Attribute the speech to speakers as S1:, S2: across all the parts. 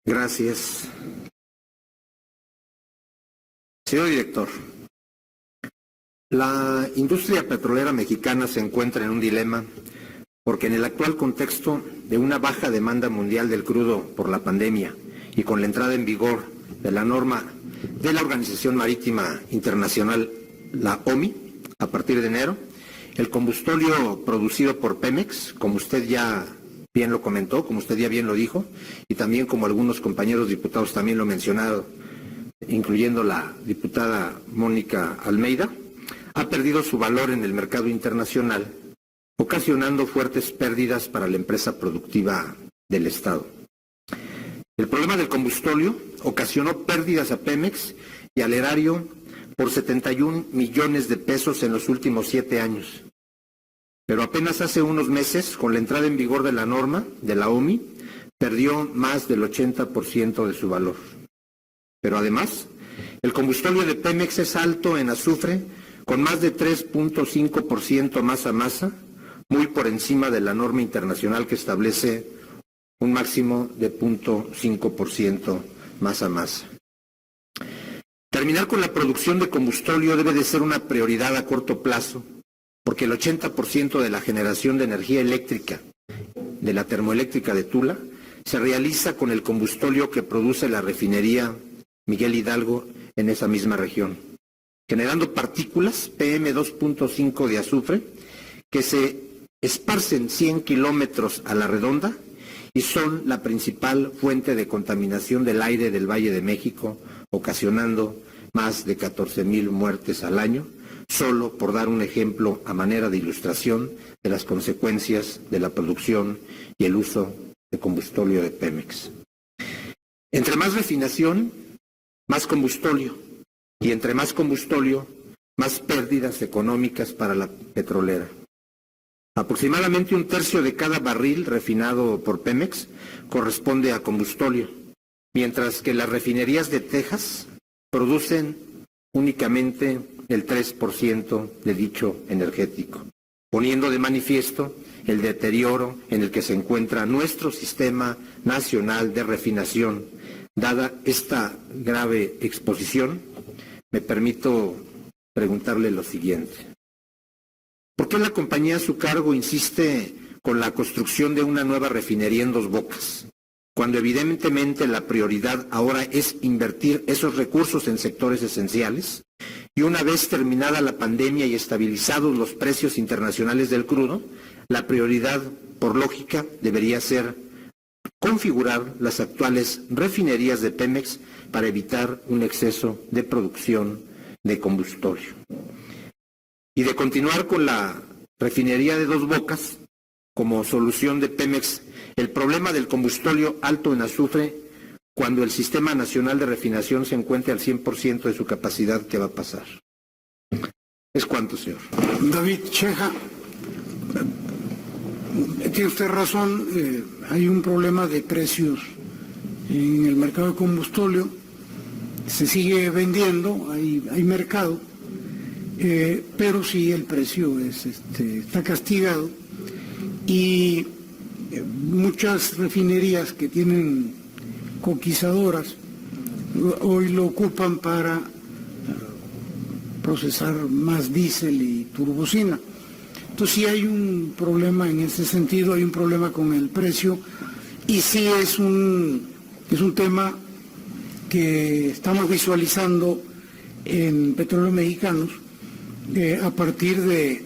S1: Gracias. Señor director, la industria petrolera mexicana se encuentra en un dilema porque en el actual contexto de una baja demanda mundial del crudo por la pandemia y con la entrada en vigor de la norma de la Organización Marítima Internacional, la OMI, a partir de enero, el combustóleo producido por Pemex, como usted ya bien lo comentó, como usted ya bien lo dijo, y también como algunos compañeros diputados también lo mencionaron, incluyendo la diputada Mónica Almeida, ha perdido su valor en el mercado internacional, ocasionando fuertes pérdidas para la empresa productiva del Estado. El problema del combustóleo ocasionó pérdidas a Pemex y al erario por 71 millones de pesos en los últimos 7 años. Pero apenas hace unos meses, con la entrada en vigor de la norma de la OMI, perdió más del 80% de su valor. Pero además, el combustóleo de Pemex es alto en azufre, con más de 3.5% masa-masa, muy por encima de la norma internacional que establece un máximo de 0.5% masa-masa. Terminar con la producción de combustóleo debe de ser una prioridad a corto plazo, porque el 80% de la generación de energía eléctrica de la termoeléctrica de Tula se realiza con el combustóleo que produce la refinería Miguel Hidalgo en esa misma región, generando partículas PM2.5 de azufre que se esparcen 100 kilómetros a la redonda y son la principal fuente de contaminación del aire del Valle de México, ocasionando más de 14,000 muertes al año, solo por dar un ejemplo a manera de ilustración de las consecuencias de la producción y el uso de combustóleo de Pemex. Entre más refinación, más combustóleo, y entre más combustóleo, más pérdidas económicas para la petrolera. Aproximadamente 1/3 de cada barril refinado por Pemex corresponde a combustóleo, mientras que las refinerías de Texas producen únicamente el 3% de dicho energético, poniendo de manifiesto el deterioro en el que se encuentra nuestro sistema nacional de refinación. Dada esta grave exposición, me permito preguntarle lo siguiente. ¿Por qué la compañía a su cargo insiste con la construcción de una nueva refinería en Dos Bocas, cuando evidentemente la prioridad ahora es invertir esos recursos en sectores esenciales? Y una vez terminada la pandemia y estabilizados los precios internacionales del crudo, la prioridad, por lógica, debería ser configurar las actuales refinerías de Pemex para evitar un exceso de producción de combustóleo. Y de continuar con la refinería de Dos Bocas como solución de Pemex el problema del combustóleo alto en azufre cuando el Sistema Nacional de Refinación se encuentre al 100% de su capacidad. ¿Qué va a pasar? ¿Es cuánto, señor?
S2: David Cheja, tiene usted razón, hay un problema de precios en el mercado de combustóleo, se sigue vendiendo, hay mercado, pero sí el precio está castigado y muchas refinerías que tienen coquizadoras hoy lo ocupan para procesar más diésel y turbocina. Entonces sí hay un problema en ese sentido, hay un problema con el precio y sí es un tema que estamos visualizando en Petróleos Mexicanos a partir de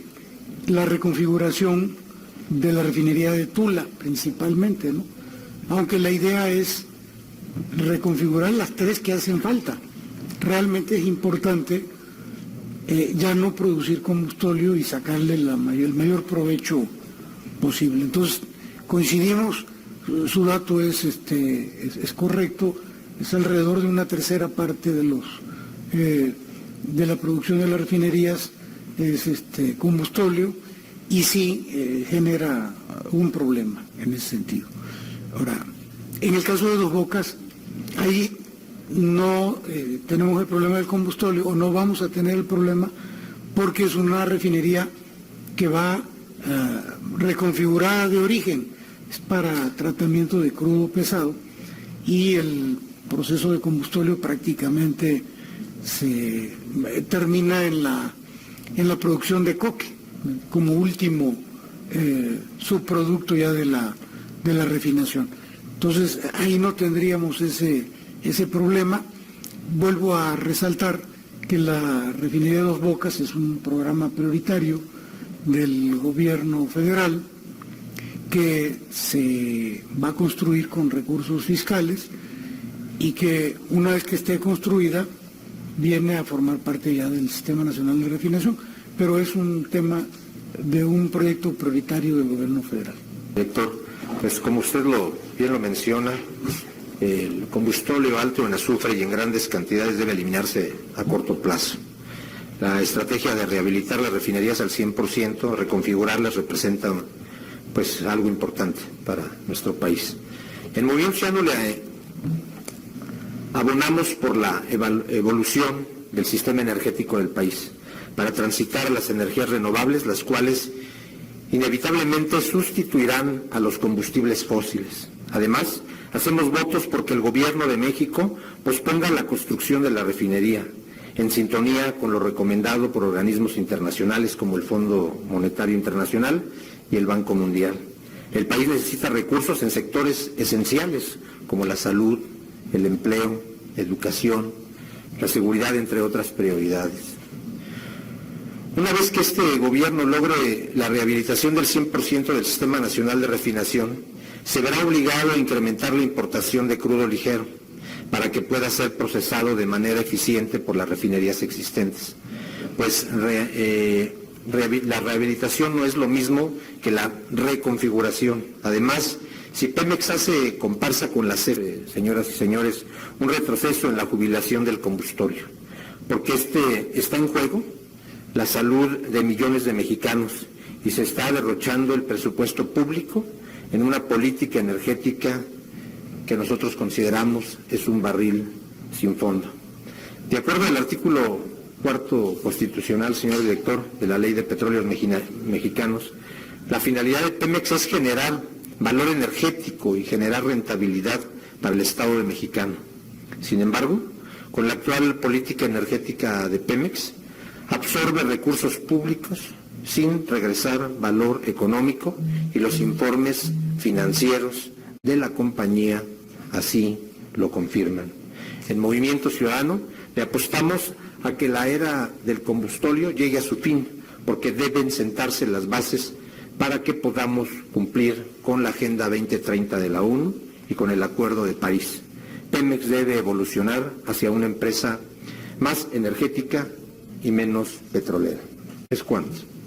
S2: la reconfiguración de la refinería de Tula principalmente, ¿no? Aunque la idea es reconfigurar las 3 que hacen falta. Realmente es importante ya no producir combustóleo y sacarle el mayor provecho posible. Entonces, coincidimos, su dato es correcto, es alrededor de 1/3 parte de la producción de las refinerías es combustóleo y sí genera un problema en ese sentido. Ahora, en el caso de Dos Bocas, ahí no tenemos el problema del combustóleo o no vamos a tener el problema porque es una refinería que va reconfigurada de origen, es para tratamiento de crudo pesado y el proceso de combustóleo prácticamente se termina en la producción de coque, como último subproducto ya de la refinación. Entonces, ahí no tendríamos ese problema. Vuelvo a resaltar que la refinería de Dos Bocas es un programa prioritario del gobierno federal que se va a construir con recursos fiscales y que una vez que esté construida viene a formar parte ya del Sistema Nacional de Refinación, pero es un tema de un proyecto prioritario del gobierno federal.
S1: Director, pues como usted bien lo menciona, el combustóleo alto en azufre y en grandes cantidades debe eliminarse a corto plazo. La estrategia de rehabilitar las refinerías al 100%, reconfigurarlas, representa pues algo importante para nuestro país. En Movimiento Ciudadano le abonamos por la evolución del sistema energético del país, para transitar a las energías renovables, las cuales inevitablemente sustituirán a los combustibles fósiles. Además, hacemos votos porque el Gobierno de México posponga la construcción de la refinería, en sintonía con lo recomendado por organismos internacionales como el Fondo Monetario Internacional y el Banco Mundial. El país necesita recursos en sectores esenciales como la salud, el empleo, educación, la seguridad, entre otras prioridades. Una vez que este gobierno logre la rehabilitación del 100% del Sistema Nacional de Refinación, se verá obligado a incrementar la importación de crudo ligero para que pueda ser procesado de manera eficiente por las refinerías existentes. Pues la rehabilitación no es lo mismo que la reconfiguración. Además, si Pemex hace comparsa con la CFE, señoras y señores, un retroceso en la jubilación del combustóleo, porque está en juego la salud de millones de mexicanos y se está derrochando el presupuesto público en una política energética que nosotros consideramos es un barril sin fondo. De acuerdo al artículo 4º constitucional, señor director, de la Ley de Petróleos Mexicanos, la finalidad de Pemex es generar valor energético y generar rentabilidad para el Estado de Mexicano. Sin embargo, con la actual política energética de Pemex, absorbe recursos públicos sin regresar valor económico y los informes financieros de la compañía así lo confirman. En Movimiento Ciudadano le apostamos a que la era del combustóleo llegue a su fin, porque deben sentarse las bases para que podamos cumplir con la Agenda 2030 de la ONU y con el Acuerdo de París. Pemex debe evolucionar hacia una empresa más energética y menos petrolera. ¿Es cuánto?